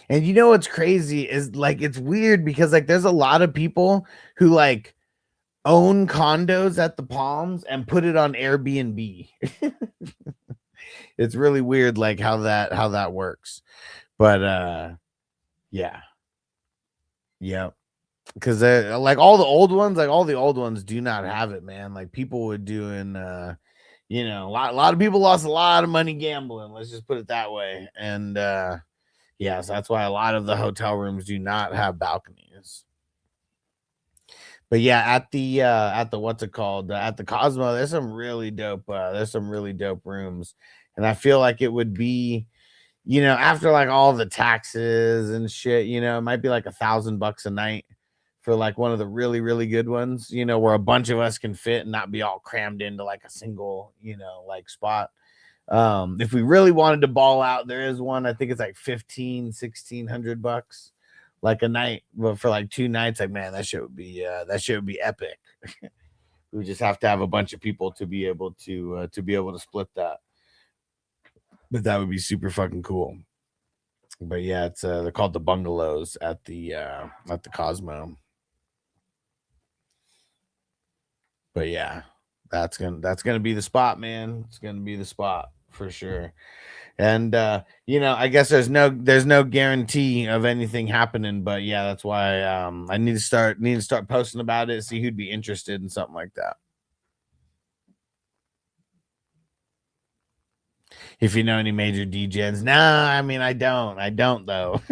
And you know what's crazy is like it's weird because like there's a lot of people who like own condos at the Palms and put it on Airbnb. It's really weird like how that works. But yeah. Because like all the old ones do not have it, man. Like people were doing a lot of people lost a lot of money gambling, let's just put it that way. And yeah, so that's why a lot of the hotel rooms do not have balconies. But yeah, at the what's it called? At the Cosmo, there's some really dope rooms. And I feel like it would be, after like all the taxes and shit, it might be like $1,000 a night for like one of the really, really good ones, where a bunch of us can fit and not be all crammed into like a single, like spot. If we really wanted to ball out, there is one, I think it's like $1,600 like a night, but for like 2 nights, like man, that shit would be epic. We just have to have a bunch of people to be able to split that. But that would be super fucking cool. But yeah, it's they're called the bungalows at the Cosmo. But yeah, that's gonna be the spot, man. It's gonna be the spot for sure. And I guess there's no guarantee of anything happening, but yeah, that's why I need to start posting about it, see who'd be interested in something like that. If you know any major DJs. Nah, I mean I don't though.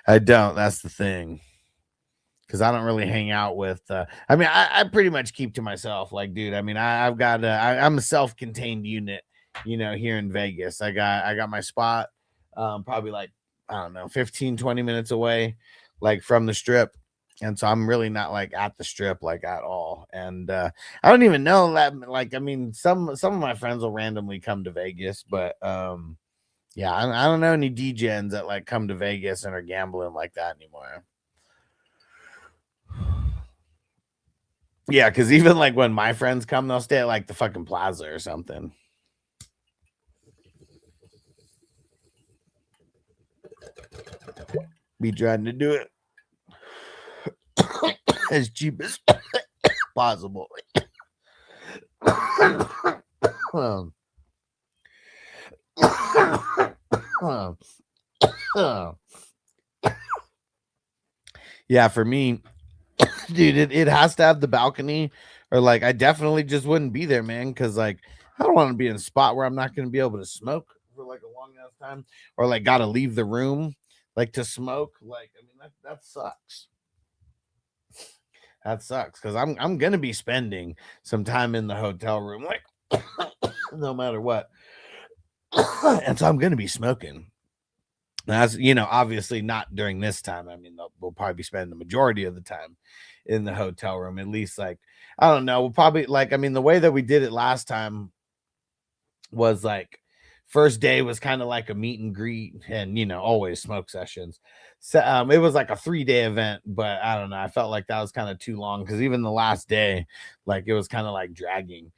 I don't. That's the thing. Because I don't really hang out with I pretty much keep to myself. Like, dude, I mean, I'm a self-contained unit, here in Vegas. I got my spot probably like, I don't know, 15-20 minutes away, like from the strip. And so I'm really not like at the strip like at all. And I don't even know that, like, I mean, some of my friends will randomly come to Vegas, but yeah, I don't know any DJs that like come to Vegas and are gambling like that anymore. Yeah, because even like when my friends come, they'll stay at like the fucking plaza or something. Be trying to do it as cheap as possible. Yeah, for me, dude, it has to have the balcony, or like I definitely just wouldn't be there, man, because like I don't want to be in a spot where I'm not going to be able to smoke for like a long enough time, or like got to leave the room like to smoke. Like, I mean, that sucks. That sucks because I'm gonna be spending some time in the hotel room, like no matter what, and so I'm gonna be smoking. That's, you know, obviously not during this time. I mean, we'll probably be spending the majority of the time in the hotel room. At least, like, I don't know. We'll probably, like, I mean, the way that we did it last time was like first day was kind of like a meet and greet, and you know, always smoke sessions. So it was like a 3-day event, but I don't know. I felt like that was kind of too long because even the last day, like it was kind of like dragging.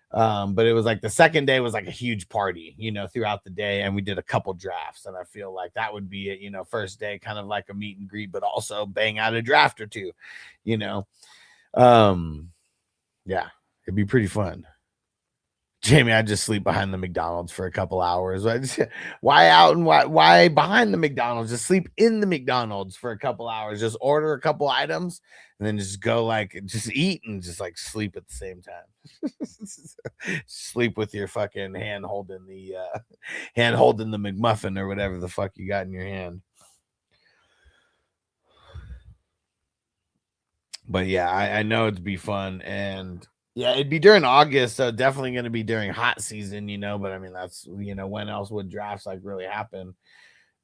But it was like the second day was like a huge party, you know, throughout the day, and we did a couple drafts, and I feel like that would be it, you know, first day kind of like a meet and greet, but also bang out a draft or two, you know. Yeah, it'd be pretty fun. Jamie, I just sleep behind the McDonald's for a couple hours. Why out and why behind the McDonald's? Just sleep in the McDonald's for a couple hours. Just order a couple items and then just go like just eat and just like sleep at the same time. Sleep with your fucking hand holding the McMuffin or whatever the fuck you got in your hand. But yeah, I know it'd be fun, and yeah, it'd be during August, so definitely going to be during hot season, you know, but I mean, that's, you know, when else would drafts like really happen?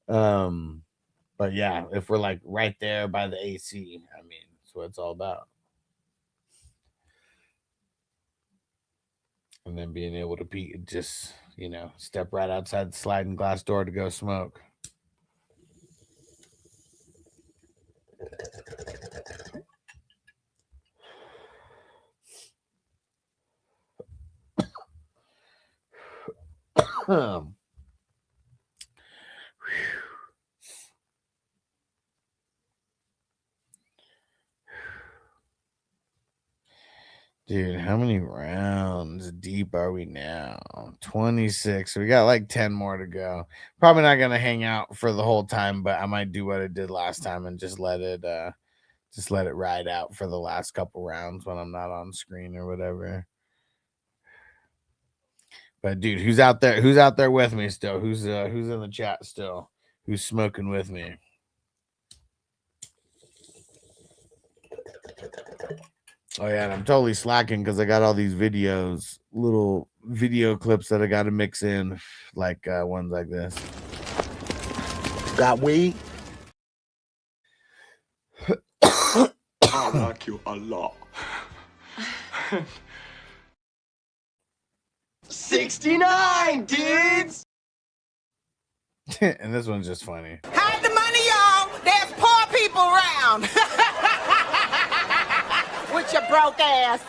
But yeah, if we're like right there by the AC, I mean, that's what it's all about. And then being able to just, you know, step right outside the sliding glass door to go smoke. Dude, how many rounds deep are we now? 26. We got like 10 more to go. Probably not gonna hang out for the whole time, but I might do what I did last time and just let it ride out for the last couple rounds when I'm not on screen or whatever. But dude, who's out there? Who's out there with me still? Who's in the chat still? Who's smoking with me? Oh yeah, and I'm totally slacking because I got all these videos, little video clips that I got to mix in, like ones like this. Got weed? I like you a lot. 69 dudes. And this one's just funny. Hide the money, y'all. There's poor people around. With your broke ass.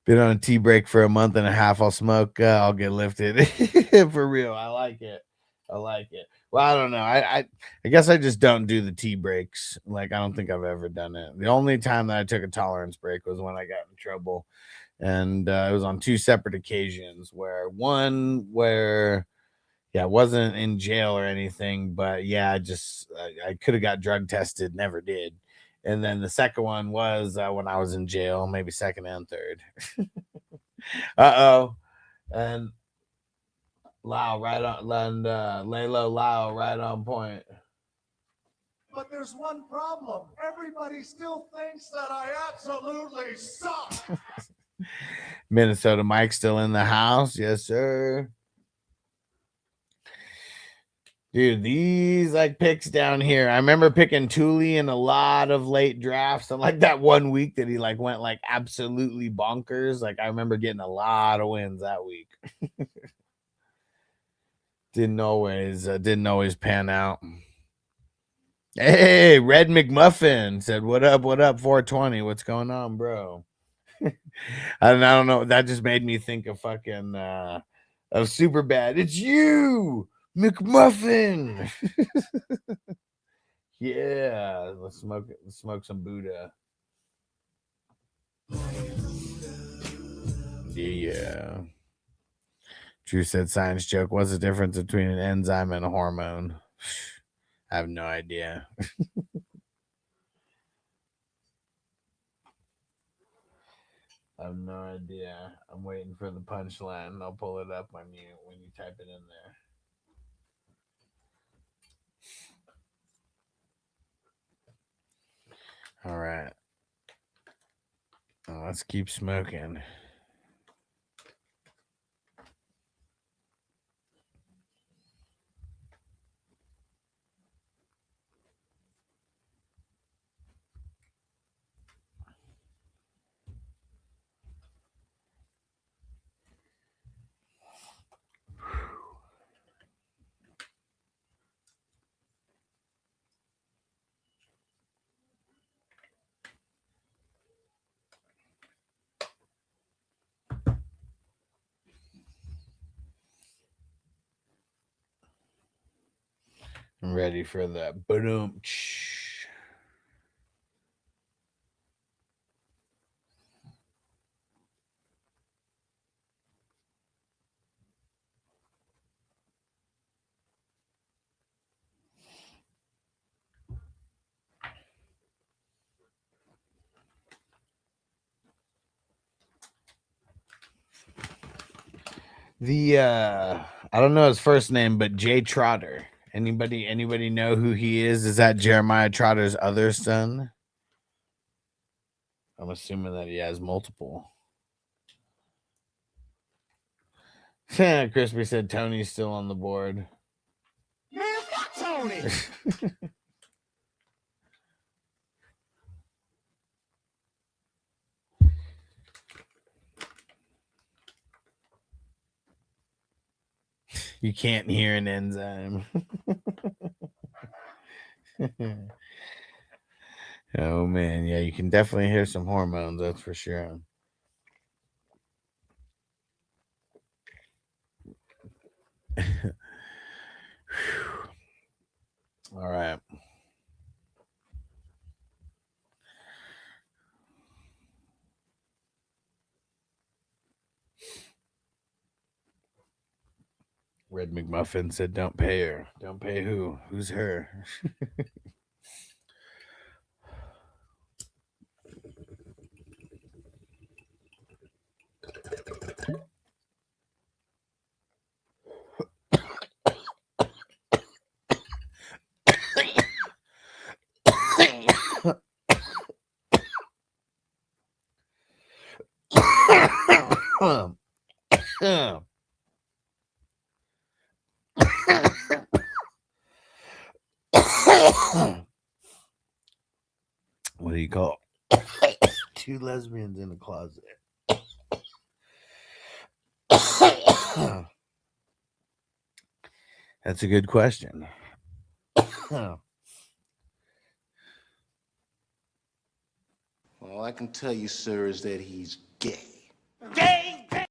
Been on a tea break for a month and a half. I'll smoke. I'll get lifted. For real. I like it. Well, I don't know. I guess I just don't do the tea breaks. Like, I don't think I've ever done it. The only time that I took a tolerance break was when I got in trouble. And it was on 2 separate occasions where I wasn't in jail or anything, but yeah, I could have got drug tested, never did. And then the second one was when I was in jail, maybe second and third. And Lau right on, and Lalo Lau right on point. But there's one problem. Everybody still thinks that I absolutely suck. Minnesota Mike still in the house. Yes, sir. Dude, these like picks down here. I remember picking Thule in a lot of late drafts. And like that one week that he like went like absolutely bonkers. Like I remember getting a lot of wins that week. Didn't always pan out. Hey, Red McMuffin said, "What up? 420? What's going on, bro?" I don't know. That just made me think of fucking of Superbad. It's you, McMuffin. Yeah, let's smoke some Buddha. Yeah. Drew said, science joke. What's the difference between an enzyme and a hormone? I have no idea. I have no idea. I'm waiting for the punchline. I'll pull it up when you type it in there. All right. Well, let's keep smoking. I'm ready for the boom. The I don't know his first name, but Jay Trotter. Anybody know who he is? Is that Jeremiah Trotter's other son? I'm assuming that he has multiple. Crispy said Tony's still on the board. Man, fuck Tony. You can't hear an enzyme. Oh man, yeah, you can definitely hear some hormones, that's for sure. All right. Red McMuffin said, "Don't pay her. Don't pay who? Who's her?" What do you call two lesbians in a closet? That's a good question. All I can tell you, sir, is that he's gay. Gay, gay.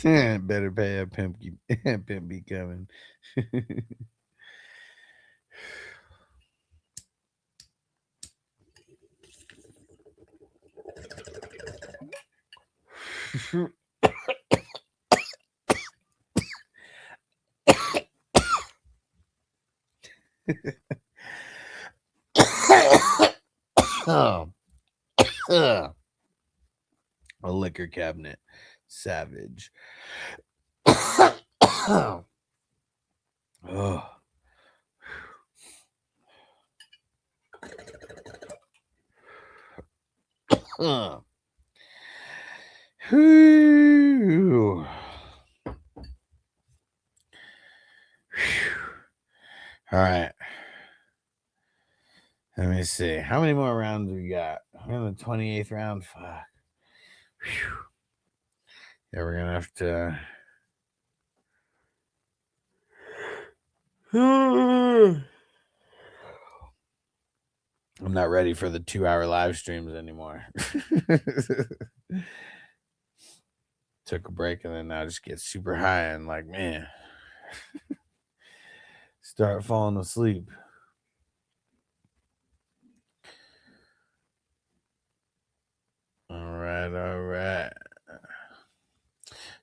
Better pay a pimp. Pimp be coming. A liquor cabinet. Savage. Oh. Whew. All right. Let me see. How many more rounds we got? We're in the 28th round. Fuck. Whew. Yeah, we're gonna have to. I'm not ready for the 2-hour live streams anymore. Took a break and then now just get super high and like, man, start falling asleep. All right.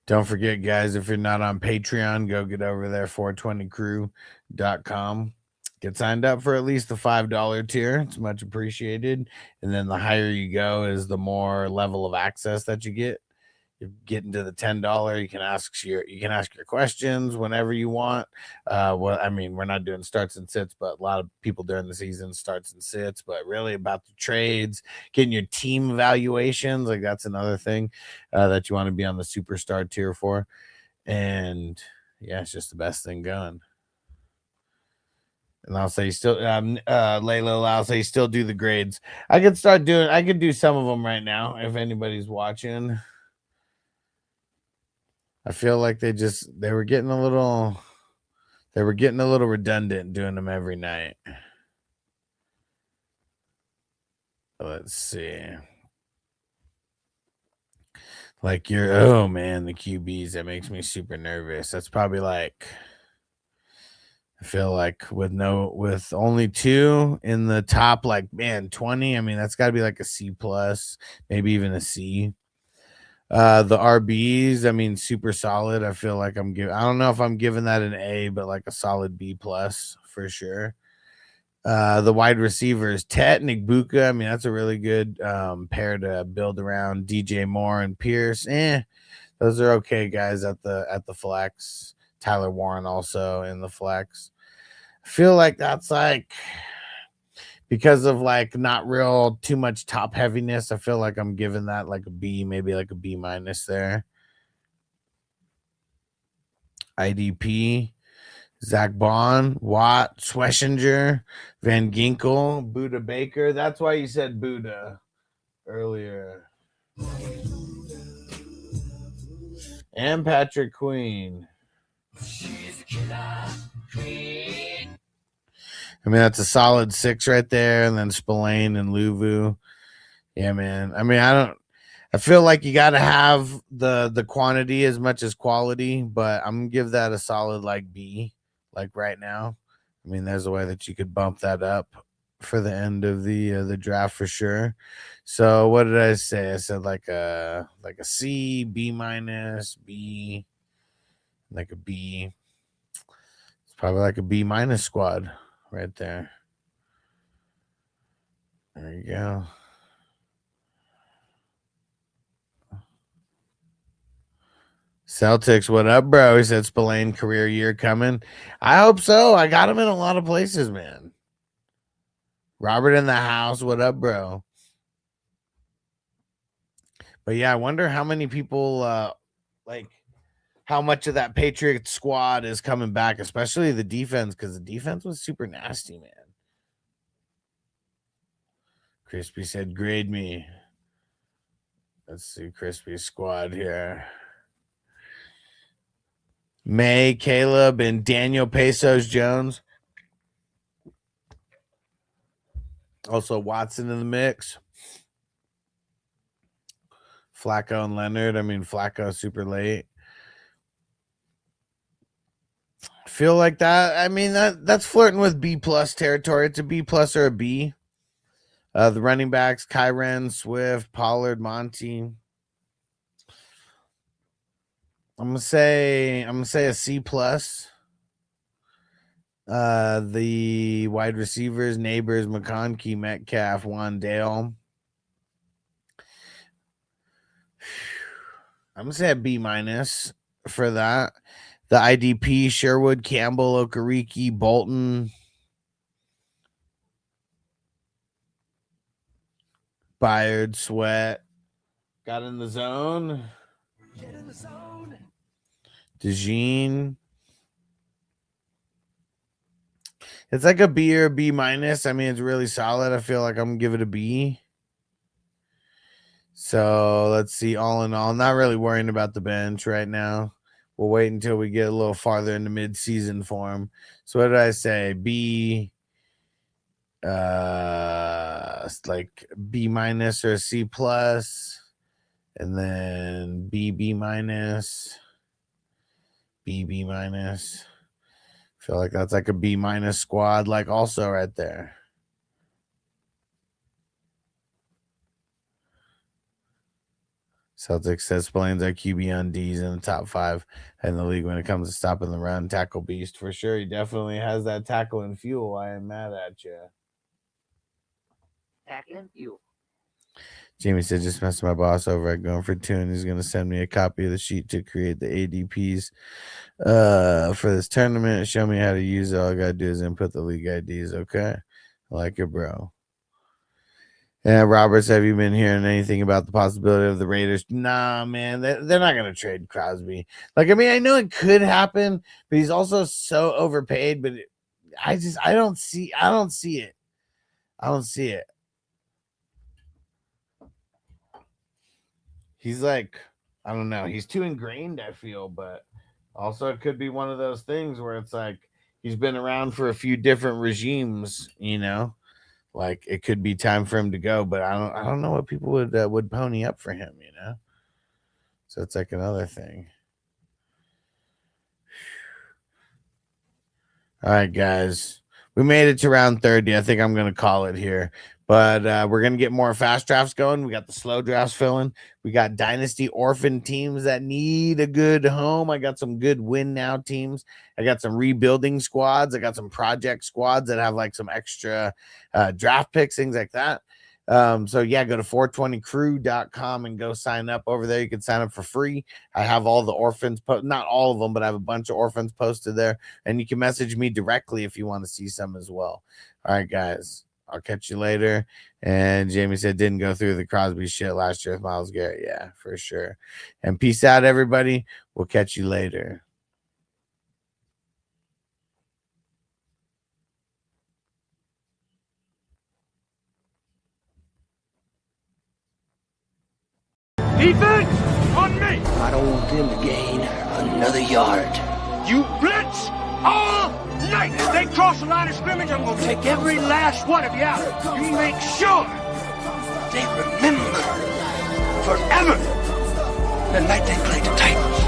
Don't forget, guys, if you're not on Patreon, go get over there, 420crew.com. Get signed up for at least the $5 tier. It's much appreciated. And then the higher you go is the more level of access that you get. You're getting to the $10. You can ask your questions whenever you want. Well, I mean, we're not doing starts and sits, but a lot of people during the season starts and sits, but really about the trades, getting your team evaluations. Like that's another thing that you want to be on the superstar tier for. And yeah, it's just the best thing going. And I'll say still, Layla, I'll say still do the grades. I could do some of them right now if anybody's watching. I feel like they were getting a little redundant doing them every night. Let's see. Like oh man, the QBs, that makes me super nervous. That's probably like, I feel like with only 2 in the top, like man, 20. I mean, that's got to be like a C plus, maybe even a C. The RBs, I mean, super solid. I feel like I don't know if I'm giving that an A, but like a solid B plus for sure. The wide receivers, Tet and Igbuka, I mean, that's a really good pair to build around. DJ Moore and Pierce. Those are okay guys at the flex. Tyler Warren also in the flex. I feel like that's like, because of like not real too much top heaviness, I feel like I'm giving that like a B, maybe like a B minus there. IDP, Zach Bond, Watt, Schwessinger, Van Ginkel, Buda Baker. That's why you said Buda earlier. And Patrick Queen. I mean, that's a solid 6 right there. And then Spillane and Luvu. Yeah, man. I mean, I feel like you got to have the quantity as much as quality, but I'm going to give that a solid like B, like right now. I mean, there's a way that you could bump that up for the end of the draft for sure. So what did I say? I said like a C, B minus, B, like a B. It's probably like a B minus squad right there. There you go. Celtics, what up, bro? He said Spillane career year coming. I hope so. I got him in a lot of places, man. Robert in the house, what up, bro? But yeah, I wonder how many people like how much of that Patriots squad is coming back, especially the defense, because the defense was super nasty, man. Crispy said, grade me. Let's see Crispy squad here. May, Caleb, and Daniel Pesos Jones. Also Watson in the mix. Flacco and Leonard. I mean, Flacco super late. Feel like that. I mean, that's flirting with B plus territory. It's a B plus or a B. The running backs, Kyren, Swift, Pollard, Monty. I'm gonna say a C plus. The wide receivers, Neighbors, McConkey, Metcalf, Wandale. I'm gonna say a B minus for that. The IDP, Sherwood, Campbell, Okereke, Bolton, Byard, Sweat. Got in the zone. Get in the zone. DeJean. It's like a B or a B minus. I mean, it's really solid. I feel like I'm going to give it a B. So let's see. All in all, not really worrying about the bench right now. We'll wait until we get a little farther into mid-season form. So what did I say? B, like B minus or a C plus, and then B minus, B minus. Feel like that's like a B minus squad, like also right there. Celtics says Spillane's our QB on D's in the top 5 in the league when it comes to stopping the run. Tackle beast for sure. He definitely has that tackle and fuel. I am mad at you. Tackle and fuel. Jamie said, just messed my boss over at Going for 2, and he's going to send me a copy of the sheet to create the ADPs for this tournament. Show me how to use it. All I got to do is input the league IDs. Okay. I like it, bro. And Roberts, have you been hearing anything about the possibility of the Raiders? Nah, man, they're not going to trade Crosby. Like, I mean, I know it could happen, but he's also so overpaid. But I don't see it. He's like, I don't know. He's too ingrained, I feel, but also it could be one of those things where it's like he's been around for a few different regimes, you know. Like it could be time for him to go, but I don't know what people would pony up for him, you know. So it's like another thing. All right, guys, we made it to round 30. I think I'm gonna call it here, but we're gonna get more fast drafts going. We got the slow drafts filling. We got Dynasty orphan teams that need a good home. I got some good win now teams. I got some rebuilding squads. I got some project squads that have like some extra draft picks, things like that. So yeah, go to 420crew.com and go sign up over there. You can sign up for free. I have all the orphans, not all of them, but I have a bunch of orphans posted there. And you can message me directly if you want to see some as well. All right, guys. I'll catch you later. And Jamie said didn't go through the Crosby shit last year with Myles Garrett. Yeah, for sure. And peace out, everybody. We'll catch you later. Defense on me. I don't want them to gain another yard. You blitz all night. If they cross the line of scrimmage, I'm going to take every last one of you out. You make sure they remember forever the night they played the Titans.